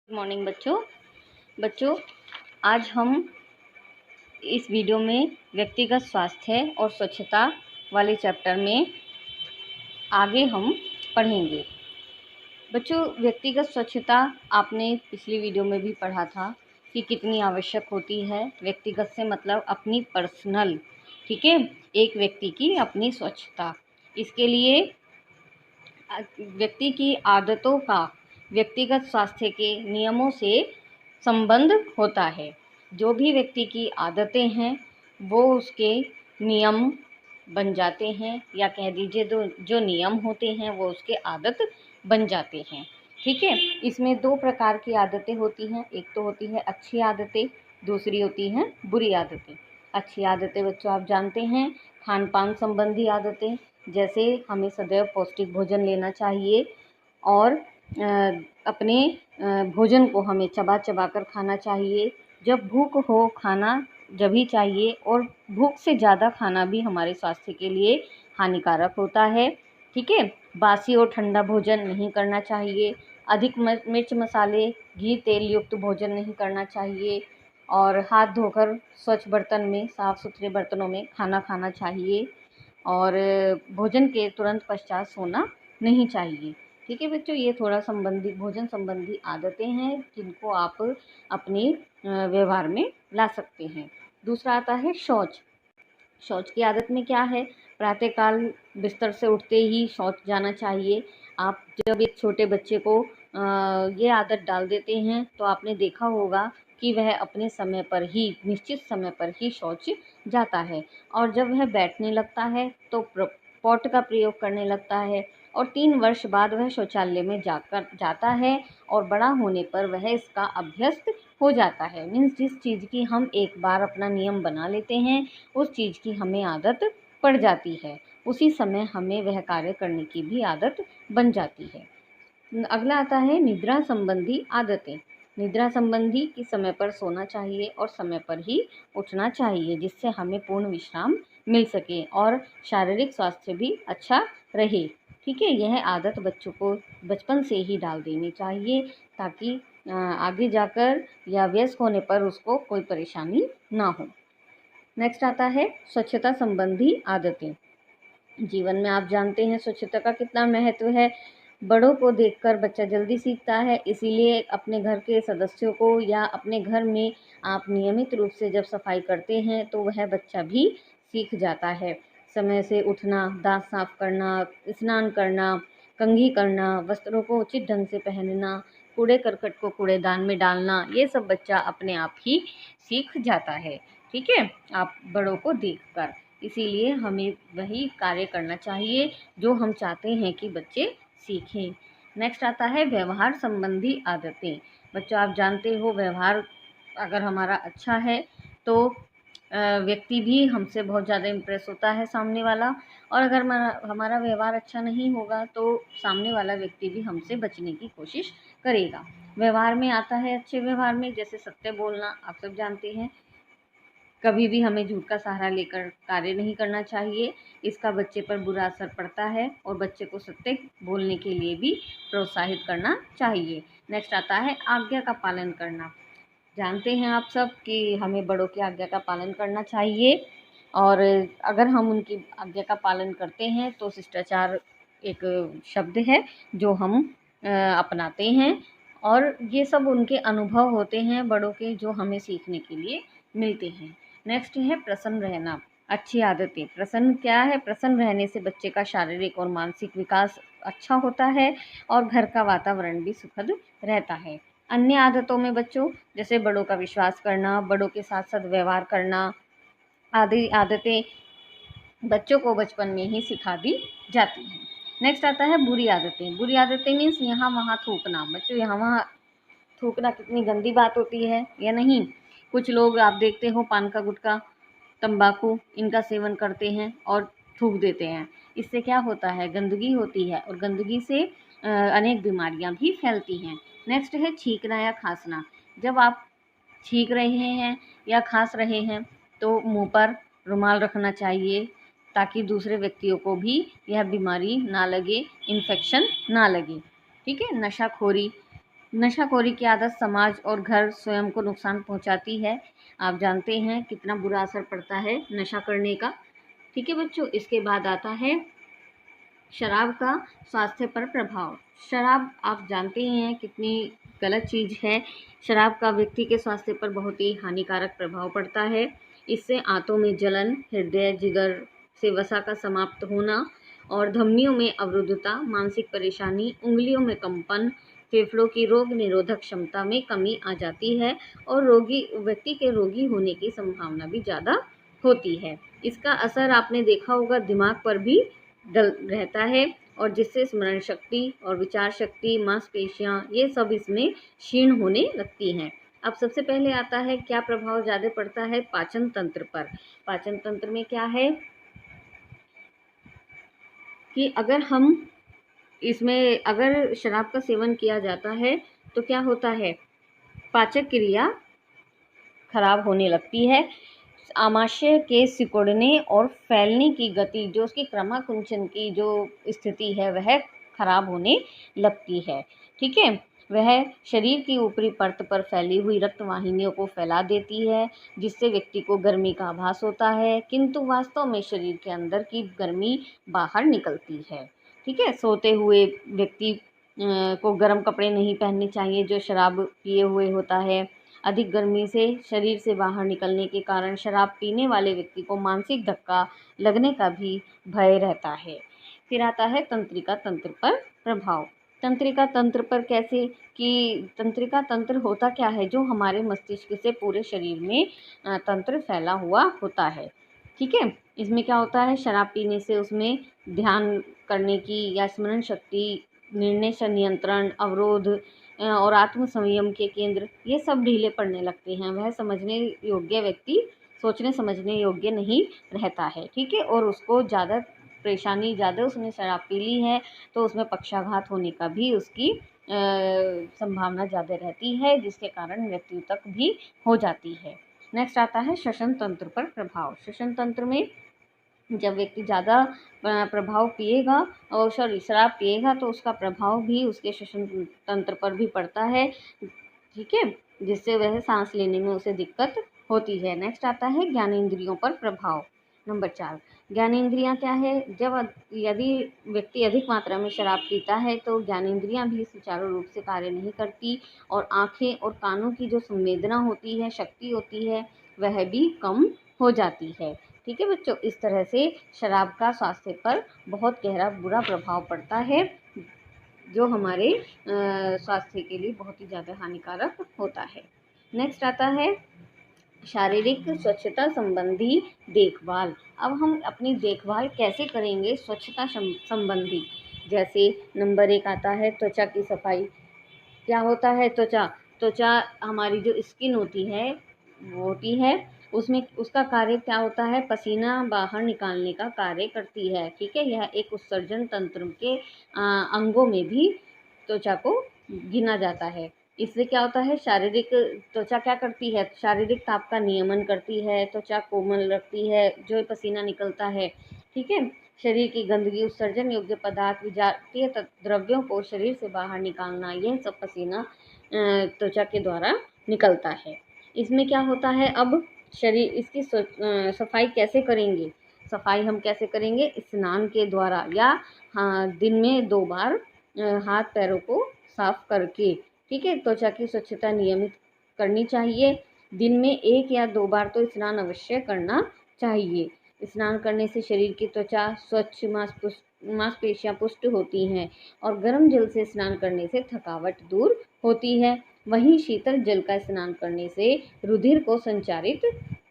Good morning बच्चों आज हम इस वीडियो में व्यक्तिगत स्वास्थ्य और स्वच्छता वाले चैप्टर में आगे हम पढ़ेंगे। बच्चों, व्यक्तिगत स्वच्छता आपने पिछली वीडियो में भी पढ़ा था कि कितनी आवश्यक होती है। व्यक्तिगत से मतलब अपनी पर्सनल, ठीक है, एक व्यक्ति की अपनी स्वच्छता। इसके लिए व्यक्ति की आदतों का व्यक्तिगत स्वास्थ्य के नियमों से संबंध होता है। जो भी व्यक्ति की आदतें हैं वो उसके नियम बन जाते हैं, या कह दीजिए जो नियम होते हैं वो उसके आदत बन जाते हैं। ठीक है, इसमें दो प्रकार की आदतें होती हैं। एक तो होती है अच्छी आदतें, दूसरी होती हैं बुरी आदतें। अच्छी आदतें बच्चों आप जानते हैं, खान पान संबंधी आदतें, जैसे हमें सदैव पौष्टिक भोजन लेना चाहिए और अपने भोजन को हमें चबा चबा कर खाना चाहिए। जब भूख हो खाना जब ही चाहिए, और भूख से ज़्यादा खाना भी हमारे स्वास्थ्य के लिए हानिकारक होता है। ठीक है, बासी और ठंडा भोजन नहीं करना चाहिए। अधिक मिर्च मसाले घी तेल युक्त भोजन नहीं करना चाहिए, और हाथ धोकर स्वच्छ बर्तन में, साफ़ सुथरे बर्तनों में खाना खाना चाहिए, और भोजन के तुरंत पश्चात सोना नहीं चाहिए। ठीक है बच्चों, ये थोड़ा भोजन संबंधी आदतें हैं जिनको आप अपने व्यवहार में ला सकते हैं। दूसरा आता है शौच। शौच की आदत में क्या है, प्रातःकाल बिस्तर से उठते ही शौच जाना चाहिए। आप जब एक छोटे बच्चे को ये आदत डाल देते हैं तो आपने देखा होगा कि वह अपने समय पर ही, निश्चित समय पर ही शौच जाता है, और जब वह बैठने लगता है तो पॉट का प्रयोग करने लगता है, और 3 वर्ष बाद वह शौचालय में जाता है, और बड़ा होने पर वह इसका अभ्यस्त हो जाता है। मीन्स जिस चीज़ की हम एक बार अपना नियम बना लेते हैं उस चीज़ की हमें आदत पड़ जाती है, उसी समय हमें वह कार्य करने की भी आदत बन जाती है। अगला आता है निद्रा संबंधी आदतें। निद्रा संबंधी कि समय पर सोना चाहिए और समय पर ही उठना चाहिए, जिससे हमें पूर्ण विश्राम मिल सके और शारीरिक स्वास्थ्य भी अच्छा रहे। ठीक है, यह आदत बच्चों को बचपन से ही डाल देनी चाहिए, ताकि आगे जाकर या वयस्क होने पर उसको कोई परेशानी ना हो। नेक्स्ट आता है स्वच्छता संबंधी आदतें। जीवन में आप जानते हैं स्वच्छता का कितना महत्व है। बड़ों को देखकर बच्चा जल्दी सीखता है, इसीलिए अपने घर के सदस्यों को या अपने घर में आप नियमित रूप से जब सफाई करते हैं तो वह बच्चा भी सीख जाता है। समय से उठना, दांत साफ करना, स्नान करना, कंघी करना, वस्त्रों को उचित ढंग से पहनना, कूड़े करकट को कूड़ेदान में डालना, ये सब बच्चा अपने आप ही सीख जाता है। ठीक है, आप बड़ों को देखकर, इसीलिए हमें वही कार्य करना चाहिए जो हम चाहते हैं कि बच्चे सीखें। नेक्स्ट आता है व्यवहार संबंधी आदतें। बच्चों आप जानते हो, व्यवहार अगर हमारा अच्छा है तो व्यक्ति भी हमसे बहुत ज़्यादा इम्प्रेस होता है, सामने वाला, और अगर हमारा व्यवहार अच्छा नहीं होगा तो सामने वाला व्यक्ति भी हमसे बचने की कोशिश करेगा। व्यवहार में आता है, अच्छे व्यवहार में जैसे सत्य बोलना, आप सब जानते हैं। कभी भी हमें झूठ का सहारा लेकर कार्य नहीं करना चाहिए, इसका बच्चे पर बुरा असर पड़ता है, और बच्चे को सत्य बोलने के लिए भी प्रोत्साहित करना चाहिए। नेक्स्ट आता है आज्ञा का पालन करना। जानते हैं आप सब कि हमें बड़ों की आज्ञा का पालन करना चाहिए, और अगर हम उनकी आज्ञा का पालन करते हैं तो शिष्टाचार एक शब्द है जो हम अपनाते हैं, और ये सब उनके अनुभव होते हैं बड़ों के, जो हमें सीखने के लिए मिलते हैं। नेक्स्ट है प्रसन्न रहना। अच्छी आदतें। प्रसन्न क्या है, प्रसन्न रहने से बच्चे का शारीरिक और मानसिक विकास अच्छा होता है, और घर का वातावरण भी सुखद रहता है। अन्य आदतों में बच्चों जैसे बड़ों का विश्वास करना, बड़ों के साथ सद्व्यवहार करना, आदि आदतें बच्चों को बचपन में ही सिखा दी जाती हैं। नेक्स्ट आता है बुरी आदतें। बुरी आदतें मीन्स यहाँ वहाँ थूकना। बच्चों यहाँ वहाँ थूकना कितनी गंदी बात होती है या नहीं। कुछ लोग आप देखते हो पान का गुटखा, तंबाकू, इनका सेवन करते हैं और थूक देते हैं। इससे क्या होता है, गंदगी होती है, और गंदगी से अनेक बीमारियां भी फैलती हैं। नेक्स्ट है छींकना या खांसना। जब आप छींक रहे हैं या खांस रहे हैं तो मुंह पर रुमाल रखना चाहिए, ताकि दूसरे व्यक्तियों को भी यह बीमारी ना लगे, इन्फेक्शन ना लगे। ठीक है, नशाखोरी। नशाखोरी की आदत समाज और घर स्वयं को नुकसान पहुंचाती है। आप जानते हैं कितना बुरा असर पड़ता है नशा करने का। ठीक है बच्चों, इसके बाद आता है शराब का स्वास्थ्य पर प्रभाव। शराब आप जानते ही हैं कितनी गलत चीज़ है। शराब का व्यक्ति के स्वास्थ्य पर बहुत ही हानिकारक प्रभाव पड़ता है। इससे आंतों में जलन, हृदय जिगर से वसा का समाप्त होना और धमनियों में अवरुद्धता, मानसिक परेशानी, उंगलियों में कंपन, फेफड़ों की रोग निरोधक क्षमता में कमी आ जाती है और व्यक्ति के रोगी होने की संभावना भी ज़्यादा होती है। इसका असर आपने देखा होगा दिमाग पर भी डल रहता है और जिससे स्मरण शक्ति और विचार शक्ति, मांसपेशियां ये सब इसमें क्षीण होने लगती हैं। अब सबसे पहले आता है क्या प्रभाव ज़्यादा पड़ता है पाचन तंत्र पर। पाचन तंत्र में क्या है कि अगर शराब का सेवन किया जाता है तो क्या होता है, पाचक क्रिया खराब होने लगती है। आमाशय के सिकुड़ने और फैलने की गति, जो उसकी क्रमाकुंचन की जो स्थिति है वह खराब होने लगती है। ठीक है, वह शरीर की ऊपरी परत पर फैली हुई रक्त वाहिनियों को फैला देती है, जिससे व्यक्ति को गर्मी का आभास होता है, किंतु वास्तव में शरीर के अंदर की गर्मी बाहर निकलती है। ठीक है, सोते हुए व्यक्ति को गर्म कपड़े नहीं पहनने चाहिए जो शराब पिए हुए होता है। अधिक गर्मी से शरीर से बाहर निकलने के कारण शराब पीने वाले व्यक्ति को मानसिक धक्का लगने का भी भय रहता है। फिर आता है तंत्रिका तंत्र पर प्रभाव। तंत्रिका तंत्र पर कैसे कि तंत्रिका तंत्र होता क्या है, जो हमारे मस्तिष्क से पूरे शरीर में तंत्र फैला हुआ होता है। ठीक है, इसमें क्या होता है, शराब पीने से उसमें ध्यान करने की या स्मरण शक्ति, निर्णय से नियंत्रण, अवरोध और आत्म संयम के केंद्र ये सब ढीले पड़ने लगते हैं। वह समझने योग्य व्यक्ति सोचने समझने योग्य नहीं रहता है। ठीक है, और उसको ज़्यादा उसने शराब पी ली है तो उसमें पक्षाघात होने का भी उसकी संभावना ज़्यादा रहती है, जिसके कारण मृत्यु तक भी हो जाती है। नेक्स्ट आता है श्वसन तंत्र पर प्रभाव। श्वसन तंत्र में जब व्यक्ति ज़्यादा प्रभाव पिएगा और शराब पिएगा तो उसका प्रभाव भी उसके श्वसन तंत्र पर भी पड़ता है। ठीक है, जिससे वह सांस लेने में उसे दिक्कत होती है। नेक्स्ट आता है ज्ञानेंद्रियों पर प्रभाव। नंबर 4, ज्ञानेंद्रियां क्या है, यदि व्यक्ति अधिक मात्रा में शराब पीता है तो ज्ञानेंद्रियां भी सुचारू रूप से कार्य नहीं करती और आँखें और कानों की जो संवेदना होती है, शक्ति होती है, वह भी कम हो जाती है। ठीक है बच्चों, इस तरह से शराब का स्वास्थ्य पर बहुत गहरा बुरा प्रभाव पड़ता है, जो हमारे स्वास्थ्य के लिए बहुत ही ज़्यादा हानिकारक होता है। नेक्स्ट आता है शारीरिक स्वच्छता संबंधी देखभाल। अब हम अपनी देखभाल कैसे करेंगे स्वच्छता संबंधी। जैसे नंबर 1 आता है त्वचा की सफाई। क्या होता है त्वचा हमारी जो स्किन होती है वो होती है, उसमें उसका कार्य क्या होता है, पसीना बाहर निकालने का कार्य करती है। ठीक है, यह एक उत्सर्जन तंत्र के अंगों में भी त्वचा को गिना जाता है। इससे क्या होता है, त्वचा क्या करती है, शारीरिक ताप का नियमन करती है, त्वचा कोमल रखती है जो पसीना निकलता है। ठीक है, शरीर की गंदगी, उत्सर्जन योग्य पदार्थ, विजातीय द्रव्यों को शरीर से बाहर निकालना, यह सब पसीना त्वचा के द्वारा निकलता है। इसमें क्या होता है, अब शरीर इसकी सफाई कैसे करेंगे, सफाई हम कैसे करेंगे, स्नान के द्वारा या दिन में 2 बार हाथ पैरों को साफ करके। ठीक है, त्वचा की स्वच्छता नियमित करनी चाहिए। दिन में 1 या 2 बार तो स्नान अवश्य करना चाहिए। स्नान करने से शरीर की त्वचा स्वच्छ, मांसपेशियां पुष्ट होती हैं और गर्म जल से स्नान करने से थकावट दूर होती है। वहीं शीतल जल का स्नान करने से रुधिर को संचारित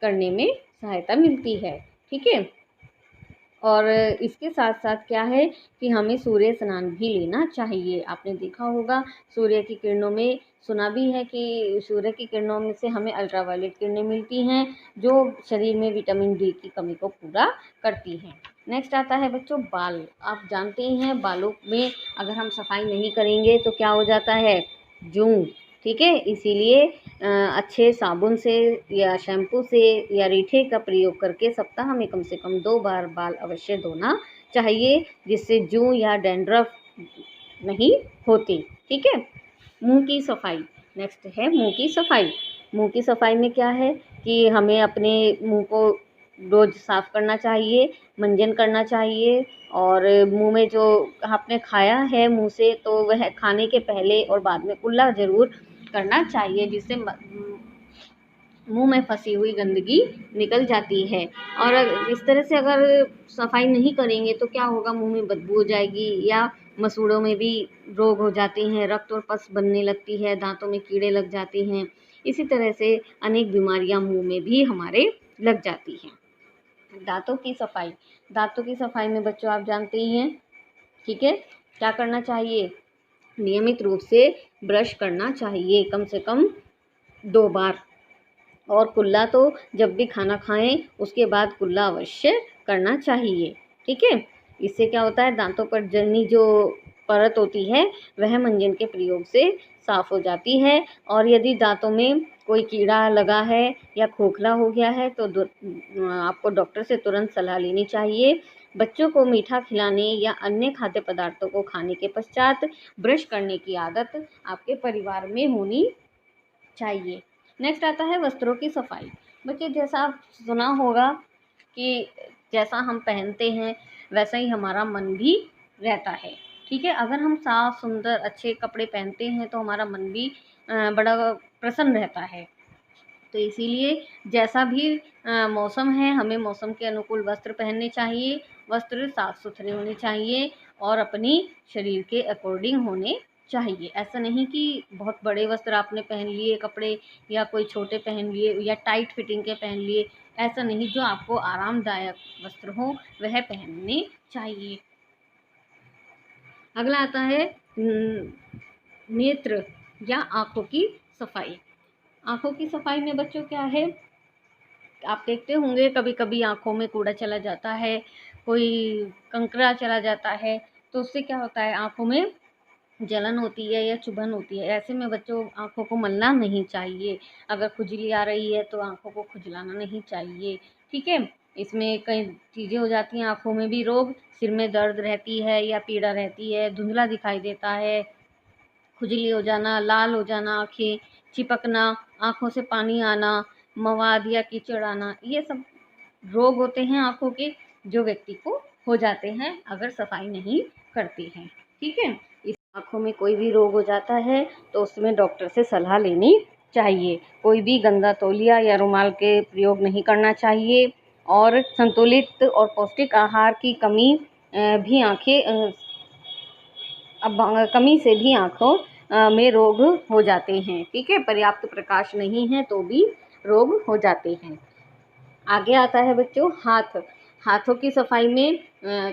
करने में सहायता मिलती है। ठीक है, और इसके साथ साथ क्या है कि हमें सूर्य स्नान भी लेना चाहिए। आपने देखा होगा सूर्य की किरणों में, सुना भी है कि सूर्य की किरणों में से हमें अल्ट्रावायलेट किरणें मिलती हैं जो शरीर में विटामिन डी की कमी को पूरा करती हैं। नेक्स्ट आता है बच्चों बाल। आप जानते ही हैं बालों में अगर हम सफाई नहीं करेंगे तो क्या हो जाता है, जूं। ठीक है, इसीलिए अच्छे साबुन से या शैम्पू से या रीठे का प्रयोग करके सप्ताह में कम से कम 2 बार बाल अवश्य धोना चाहिए, जिससे जूं या डैंड्रफ नहीं होती। ठीक है, मुंह की सफाई। नेक्स्ट है मुंह की सफाई। मुंह की सफाई में क्या है कि हमें अपने मुंह को रोज़ साफ़ करना चाहिए, मंजन करना चाहिए और मुंह में जो आपने खाया है मुंह से तो वह खाने के पहले और बाद में कुल्ला ज़रूर करना चाहिए, जिससे मुंह में फंसी हुई गंदगी निकल जाती है। और इस तरह से अगर सफाई नहीं करेंगे तो क्या होगा, मुंह में बदबू हो जाएगी या मसूड़ों में भी रोग हो जाते हैं, रक्त और पस बनने लगती है, दांतों में कीड़े लग जाते हैं। इसी तरह से अनेक बीमारियां मुंह में भी हमारे लग जाती हैं। दांतों की सफाई। दांतों की सफाई में बच्चों आप जानते ही हैं, ठीक है, क्या करना चाहिए, नियमित रूप से ब्रश करना चाहिए, कम से कम 2 बार। और कुल्ला तो जब भी खाना खाएं उसके बाद कुल्ला अवश्य करना चाहिए, ठीक है। इससे क्या होता है, दांतों पर जमी जो परत होती है वह मंजन के प्रयोग से साफ हो जाती है। और यदि दांतों में कोई कीड़ा लगा है या खोखला हो गया है तो आपको डॉक्टर से तुरंत सलाह लेनी चाहिए। बच्चों को मीठा खिलाने या अन्य खाद्य पदार्थों को खाने के पश्चात ब्रश करने की आदत आपके परिवार में होनी चाहिए। नेक्स्ट आता है वस्त्रों की सफाई। बच्चे, जैसा आप सुना होगा कि जैसा हम पहनते हैं वैसा ही हमारा मन भी रहता है, ठीक है। अगर हम साफ सुंदर अच्छे कपड़े पहनते हैं तो हमारा मन भी बड़ा प्रसन्न रहता है। तो इसीलिए जैसा भी मौसम है हमें मौसम के अनुकूल वस्त्र पहनने चाहिए। वस्त्र साफ सुथरे होने चाहिए और अपनी शरीर के अकॉर्डिंग होने चाहिए। ऐसा नहीं कि बहुत बड़े वस्त्र आपने पहन लिए कपड़े या कोई छोटे पहन लिए या टाइट फिटिंग के पहन लिए, ऐसा नहीं। जो आपको आरामदायक वस्त्र हो वह पहनने चाहिए। अगला आता है नेत्र या आँखों की सफाई। आँखों की सफाई में बच्चों क्या है, आप देखते होंगे कभी कभी आँखों में कूड़ा चला जाता है, कोई कंकरा चला जाता है, तो उससे क्या होता है, आँखों में जलन होती है या चुभन होती है। ऐसे में बच्चों आँखों को मलना नहीं चाहिए। अगर खुजली आ रही है तो आँखों को खुजलाना नहीं चाहिए, ठीक है। इसमें कई चीज़ें हो जाती हैं, आँखों में भी रोग, सिर में दर्द रहती है या पीड़ा रहती है, धुंधला दिखाई देता है, खुजली हो जाना, लाल हो जाना, आँखें चिपकना, आँखों से पानी आना, मवाद या कीचड़ आना, ये सब रोग होते हैं आँखों के जो व्यक्ति को हो जाते हैं अगर सफाई नहीं करते हैं, ठीक है। इस आँखों में कोई भी रोग हो जाता है तो उसमें डॉक्टर से सलाह लेनी चाहिए। कोई भी गंदा तौलिया या रुमाल के प्रयोग नहीं करना चाहिए। और संतुलित और पौष्टिक आहार की कमी भी कमी से भी आँखों में रोग हो जाते हैं, ठीक है। पर्याप्त प्रकाश नहीं है तो भी रोग हो जाते हैं। आगे आता है बच्चों हाथ। हाथों की सफाई में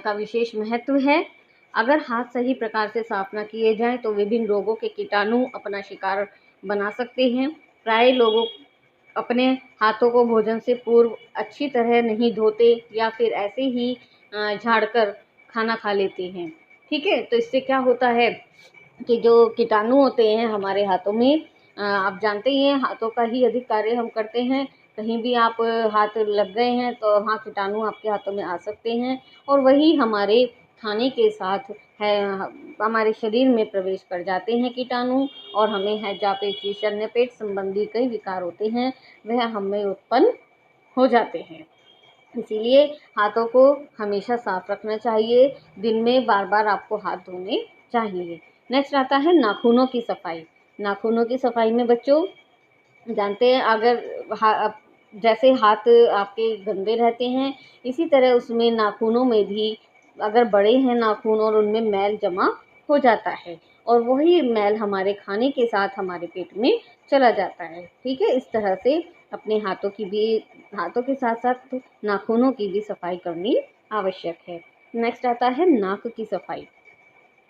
का विशेष महत्व है। अगर हाथ सही प्रकार से साफ न किए जाएं तो विभिन्न रोगों के कीटाणु अपना शिकार बना सकते हैं। प्राय लोगों अपने हाथों को भोजन से पूर्व अच्छी तरह नहीं धोते या फिर ऐसे ही झाड़कर खाना खा लेते हैं, ठीक है। तो इससे क्या होता है कि जो कीटाणु होते हैं हमारे हाथों में, आप जानते ही हैं हाथों का ही अधिक कार्य हम करते हैं। कहीं भी आप हाथ लग गए हैं तो हाँ, कीटाणु आपके हाथों में आ सकते हैं और वही हमारे खाने के साथ है हमारे शरीर में प्रवेश कर जाते हैं कीटाणु और हमें हैजा, पेचिश, अन्य पेट संबंधी कई विकार होते हैं वह हमें उत्पन्न हो जाते हैं। इसीलिए हाथों को हमेशा साफ रखना चाहिए। दिन में बार बार आपको हाथ धोने चाहिए। नेक्स्ट आता है नाखूनों की सफाई। नाखूनों की सफाई में बच्चों जानते हैं अगर जैसे हाथ आपके गंदे रहते हैं इसी तरह उसमें नाखूनों में भी अगर बड़े हैं नाखून और उनमें मैल जमा हो जाता है और वही मैल हमारे खाने के साथ हमारे पेट में चला जाता है, ठीक है। इस तरह से अपने हाथों के साथ साथ नाखूनों की भी सफाई करनी आवश्यक है। नेक्स्ट आता है नाक की सफाई।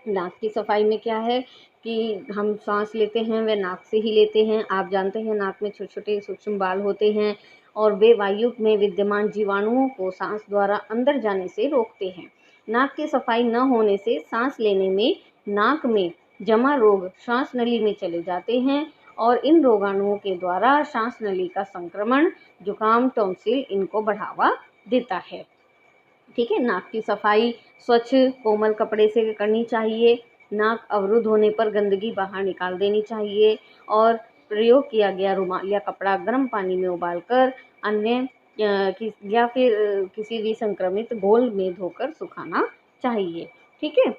नाक की सफाई में क्या है कि हम सांस लेते हैं वह नाक से ही लेते हैं। आप जानते हैं नाक में छोटे छोटे सूक्ष्म बाल होते हैं और वे वायु में विद्यमान जीवाणुओं को सांस द्वारा अंदर जाने से रोकते हैं। नाक की सफाई न होने से सांस लेने में नाक में जमा रोग श्वास नली में चले जाते हैं और इन रोगाणुओं के द्वारा श्वास नली का संक्रमण, जुकाम, टॉन्सिल इनको बढ़ावा देता है, ठीक है। नाक की सफाई स्वच्छ कोमल कपड़े से करनी चाहिए। नाक अवरुद्ध होने पर गंदगी बाहर निकाल देनी चाहिए और प्रयोग किया गया रुमाल या कपड़ा गर्म पानी में उबालकर अन्य या फिर किसी भी संक्रमित घोल में धोकर सुखाना चाहिए। ठीक है।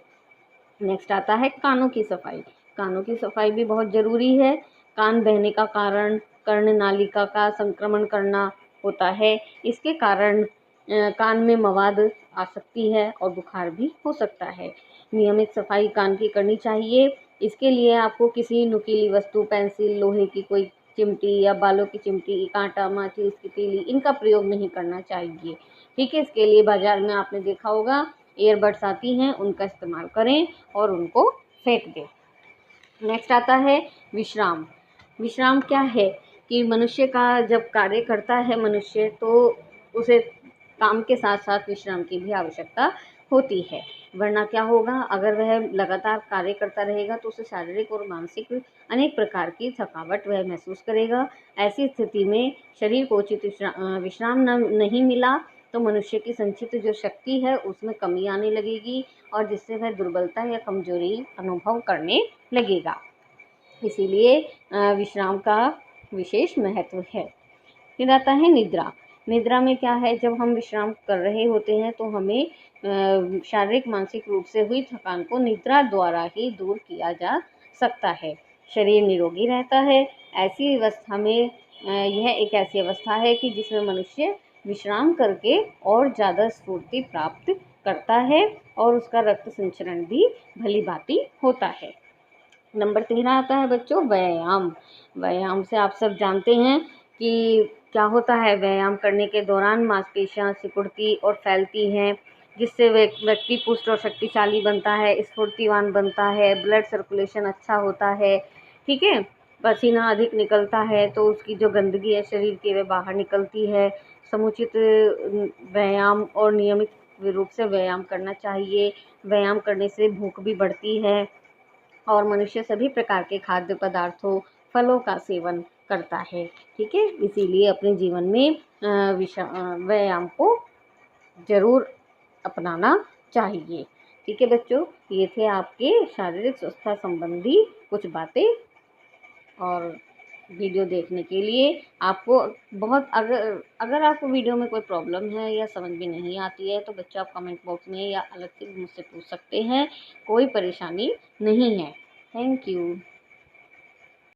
नेक्स्ट आता है कानों की सफाई। कानों की सफाई भी बहुत ज़रूरी है। कान बहने का कारण कर्णनालिका का संक्रमण करना होता है। इसके कारण कान में मवाद आ सकती है और बुखार भी हो सकता है। नियमित सफाई कान की करनी चाहिए। इसके लिए आपको किसी नुकीली वस्तु, पेंसिल, लोहे की कोई चिमटी या बालों की चिमटी, कांटा, माचिस की तीली, इनका प्रयोग नहीं करना चाहिए। ठीक है। इसके लिए बाजार में आपने देखा होगा ईयरबड्स आती हैं, उनका इस्तेमाल करें और उनको फेंक दें। नेक्स्ट आता है विश्राम। विश्राम क्या है कि मनुष्य का जब कार्य करता है मनुष्य, तो उसे काम के साथ साथ विश्राम की भी आवश्यकता होती है। वरना क्या होगा, अगर वह लगातार कार्य करता रहेगा तो उसे शारीरिक और मानसिक अनेक प्रकार की थकावट वह महसूस करेगा। ऐसी स्थिति में शरीर को उचित विश्राम नहीं मिला तो मनुष्य की संचित जो शक्ति है उसमें कमी आने लगेगी और जिससे वह दुर्बलता या कमजोरी अनुभव करने लगेगा। इसीलिए विश्राम का विशेष महत्व है। फिर आता है निद्रा। निद्रा में क्या है, जब हम विश्राम कर रहे होते हैं तो हमें शारीरिक मानसिक रूप से हुई थकान को निद्रा द्वारा ही दूर किया जा सकता है। शरीर निरोगी रहता है। ऐसी अवस्था में यह एक ऐसी अवस्था है कि जिसमें मनुष्य विश्राम करके और ज़्यादा स्फूर्ति प्राप्त करता है और उसका रक्त संचरण भी भली भांति होता है। नंबर 13 आता है बच्चों व्यायाम। व्यायाम से आप सब जानते हैं कि क्या होता है। व्यायाम करने के दौरान मांसपेशियां सिकुड़ती और फैलती हैं, जिससे व्यक्ति पुष्ट और शक्तिशाली बनता है, स्फूर्तिवान बनता है, ब्लड सर्कुलेशन अच्छा होता है। ठीक है। पसीना अधिक निकलता है तो उसकी जो गंदगी है शरीर की वह बाहर निकलती है। समुचित व्यायाम और नियमित रूप से व्यायाम करना चाहिए। व्यायाम करने से भूख भी बढ़ती है और मनुष्य सभी प्रकार के खाद्य पदार्थों, फलों का सेवन करता है। ठीक है। इसीलिए अपने जीवन में व्यायाम को जरूर अपनाना चाहिए। ठीक है बच्चों, ये थे आपके शारीरिक स्वास्थ्य संबंधी कुछ बातें। और वीडियो देखने के लिए आपको बहुत अगर आपको वीडियो में कोई प्रॉब्लम है या समझ में नहीं आती है तो बच्चा आप कमेंट बॉक्स में या अलग से मुझसे पूछ सकते हैं। कोई परेशानी नहीं है। Thank you.